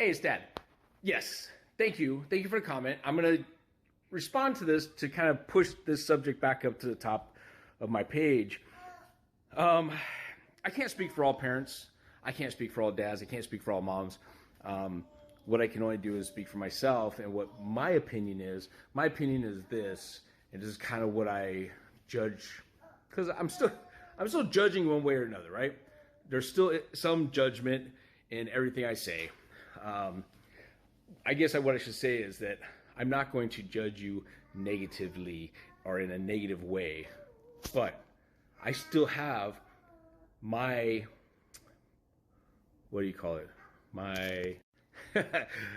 Hey, it's Dad. Yes, thank you. Thank you for the comment. I'm going to respond to this to kind of push this subject back up to the top of my page. I can't speak for all parents. I can't speak for all dads. I can't speak for all moms. What I can only do is speak for myself and what my opinion is. My opinion is this, and this is kind of what I judge, because I'm still judging one way or another, right? There's still some judgment in everything I say. I guess what I should say is that I'm not going to judge you negatively or in a negative way, but I still have my, what do you call it? My,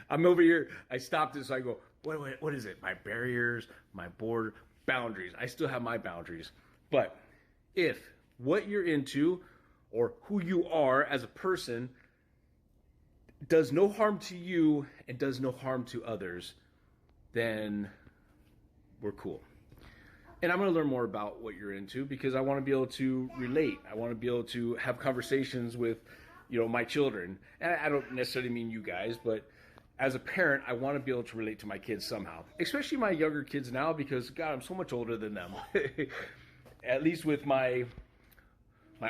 I'm over here, I stopped it, so I go, what is it? My barriers, my border, boundaries. I still have my boundaries. But if what you're into or who you are as a person does no harm to you and does no harm to others, then we're cool. And I'm going to learn more about what you're into because I want to be able to relate. I want to be able to have conversations with, my children. And I don't necessarily mean you guys, but as a parent, I want to be able to relate to my kids somehow, especially my younger kids now because, God, I'm so much older than them. At least with my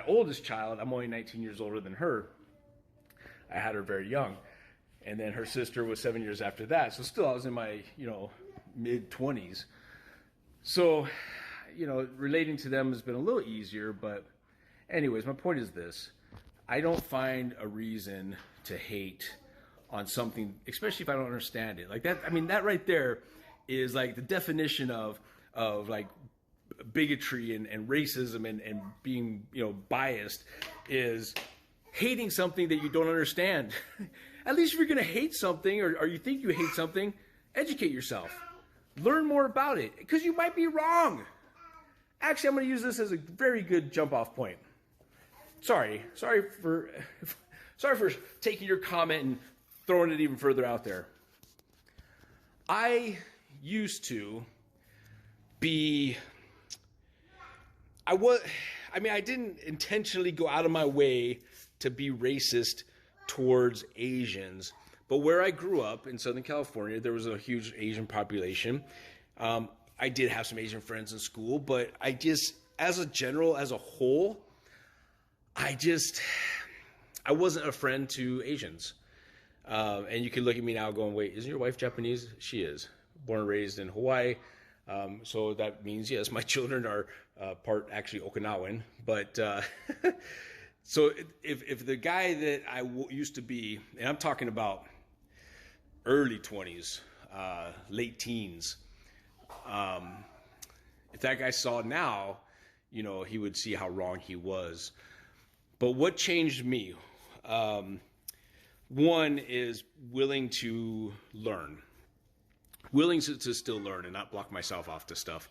oldest child, I'm only 19 years older than her. I had her very young. And then her sister was 7 years after that. So still, I was in my, mid-20s. So, relating to them has been a little easier. But anyways, my point is this. I don't find a reason to hate on something, especially if I don't understand it. Like that, that right there is like the definition of like bigotry and racism and being, biased is hating something that you don't understand. At least if you're going to hate something or you think you hate something, educate yourself. Learn more about it because you might be wrong. Actually, I'm going to use this as a very good jump off point. Sorry for taking your comment and throwing it even further out there. I used to be, I didn't intentionally go out of my way to be racist towards Asians, but where I grew up in Southern California, there was a huge Asian population. I did have some Asian friends in school, but I just, as a whole, I wasn't a friend to Asians. And you can look at me now going, wait, isn't your wife Japanese? She is. Born and raised in Hawaii. So that means, yes, my children are part actually Okinawan. But so if the guy that I used to be, and I'm talking about early 20s, late teens, if that guy saw now, he would see how wrong he was. But what changed me? One is willing to learn. Willing to still learn and not block myself off to stuff.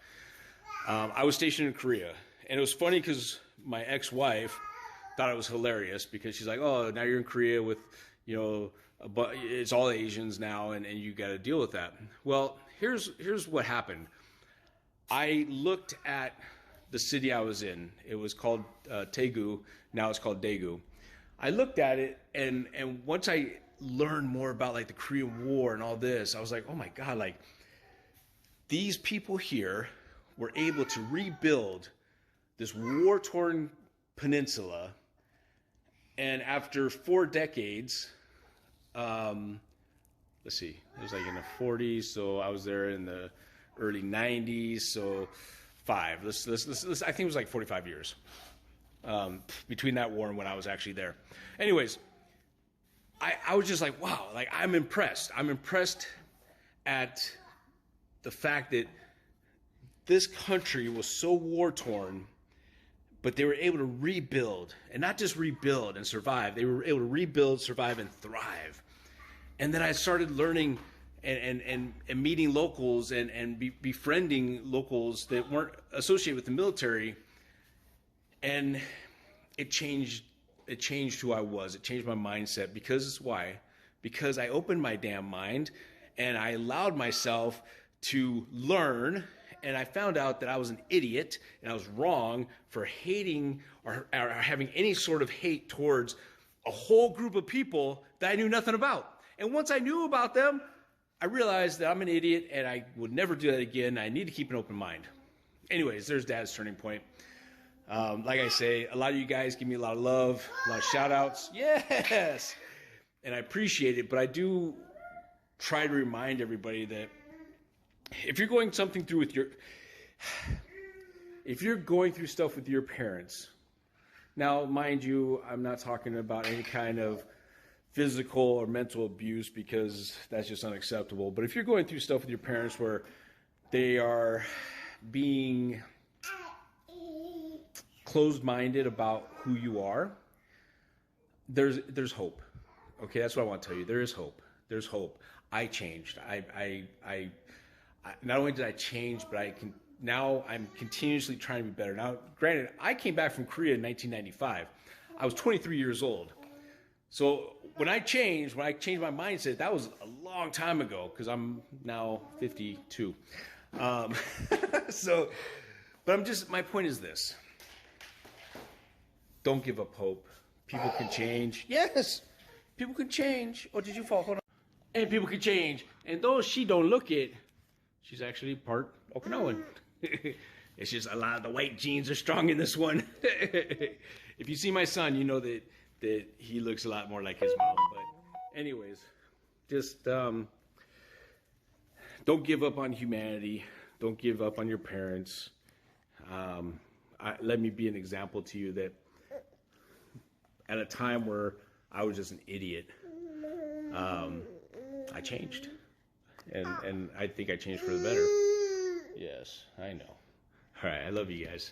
I was stationed in Korea. And it was funny because my ex-wife thought it was hilarious because she's like, oh, now you're in Korea with, but it's all Asians now and you got to deal with that. Well, here's what happened. I looked at the city I was in. It was called Daegu. Now it's called Daegu. I looked at it, and once I learned more about like the Korean War and all this, I was like, oh my God, like these people here were able to rebuild this war-torn peninsula, and after 4 decades, let's see, it was like in the 40s, so I was there in the early 90s, so 5. Let's I think it was like 45 years. Between that war and when I was actually there. Anyways, I was just like, wow, like I'm impressed. I'm impressed at the fact that this country was so war-torn, but they were able to rebuild, and not just rebuild and survive. They were able to rebuild, survive, and thrive. And then I started learning and meeting locals and befriending locals that weren't associated with the military. And it changed who I was. It changed my mindset because why? Because I opened my damn mind and I allowed myself to learn, and I found out that I was an idiot and I was wrong for hating or having any sort of hate towards a whole group of people that I knew nothing about. And once I knew about them, I realized that I'm an idiot and I would never do that again. I need to keep an open mind. Anyways, there's Dad's turning point. Like I say, a lot of you guys give me a lot of love, a lot of shout outs. Yes. And I appreciate it, but I do try to remind everybody that if you're going something through with if you're going through stuff with your parents, now, mind you, I'm not talking about any kind of physical or mental abuse because that's just unacceptable. But if you're going through stuff with your parents where they are being closed-minded about who you are, there's hope. Okay, that's what I want to tell you. There is hope. There's hope. I changed. I not only did I change, but now I'm continuously trying to be better. Now, granted, I came back from Korea in 1995. I was 23 years old. So when I changed my mindset, that was a long time ago because I'm now 52. But my point is this. Don't give up hope. People can change. Yes, people can change. Oh, did you fall? Hold on. And people can change. And though she don't look it, she's actually part Okinawan. It's just a lot of the white genes are strong in this one. If you see my son, you know that he looks a lot more like his mom. But anyways, just don't give up on humanity. Don't give up on your parents. Let me be an example to you that at a time where I was just an idiot, I changed. And I think I changed for the better. Yes, I know. All right, I love you guys.